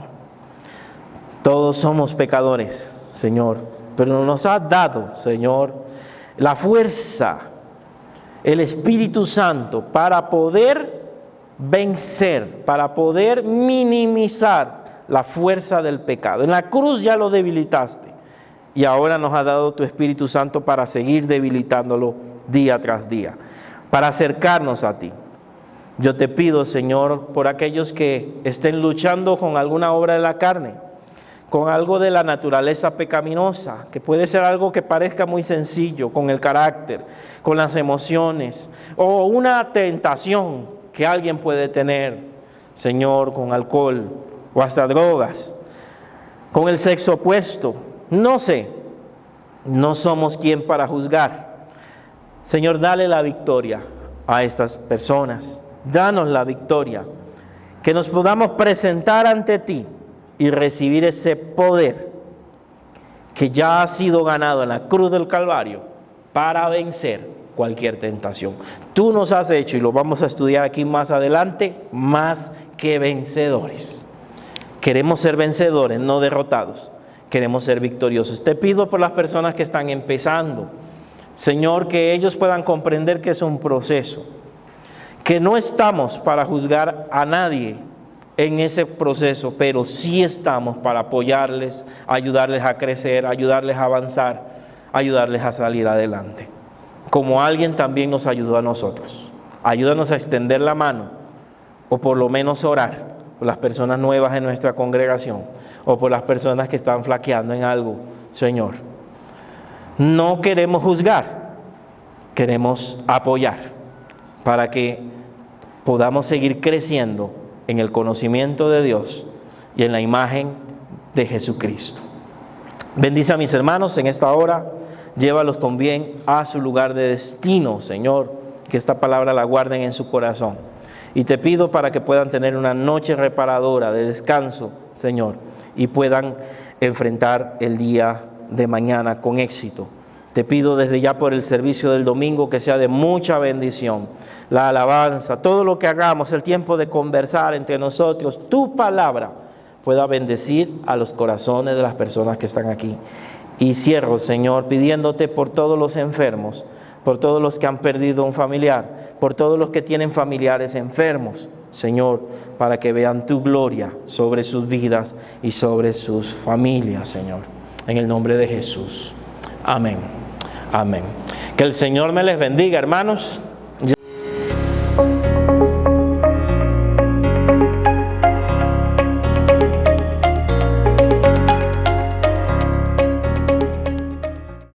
Todos somos pecadores, Señor, pero nos has dado, Señor, la fuerza, el Espíritu Santo para poder vencer, para poder minimizar la fuerza del pecado. En la cruz ya lo debilitaste y ahora nos ha dado tu Espíritu Santo para seguir debilitándolo día tras día, para acercarnos a ti. Yo te pido, Señor, por aquellos que estén luchando con alguna obra de la carne, con algo de la naturaleza pecaminosa, que puede ser algo que parezca muy sencillo, con el carácter, con las emociones, o una tentación que alguien puede tener, Señor, con alcohol o hasta drogas, con el sexo opuesto, no sé, no somos quien para juzgar. Señor, dale la victoria a estas personas, danos la victoria, que nos podamos presentar ante ti y recibir ese poder que ya ha sido ganado en la cruz del Calvario para vencer cualquier tentación. Tú nos has hecho, y lo vamos a estudiar aquí más adelante, más que vencedores. Queremos ser vencedores, no derrotados. Queremos ser victoriosos. Te pido por las personas que están empezando, Señor, que ellos puedan comprender que es un proceso, que no estamos para juzgar a nadie en ese proceso, pero sí estamos para apoyarles, ayudarles a crecer, ayudarles a avanzar, ayudarles a salir adelante. Como alguien también nos ayudó a nosotros. Ayúdanos a extender la mano, o por lo menos orar por las personas nuevas en nuestra congregación, o por las personas que están flaqueando en algo, Señor. No queremos juzgar, queremos apoyar, para que podamos seguir creciendo en el conocimiento de Dios y en la imagen de Jesucristo. Bendice a mis hermanos en esta hora, llévalos con bien a su lugar de destino, Señor, que esta palabra la guarden en su corazón. Y te pido para que puedan tener una noche reparadora de descanso, Señor, y puedan enfrentar el día de mañana con éxito. Te pido desde ya por el servicio del domingo que sea de mucha bendición, la alabanza, todo lo que hagamos, el tiempo de conversar entre nosotros, tu palabra pueda bendecir a los corazones de las personas que están aquí. Y cierro, Señor, pidiéndote por todos los enfermos, por todos los que han perdido un familiar, por todos los que tienen familiares enfermos, Señor, para que vean tu gloria sobre sus vidas y sobre sus familias, Señor. En el nombre de Jesús. Amén. Amén. Que el Señor me les bendiga, hermanos.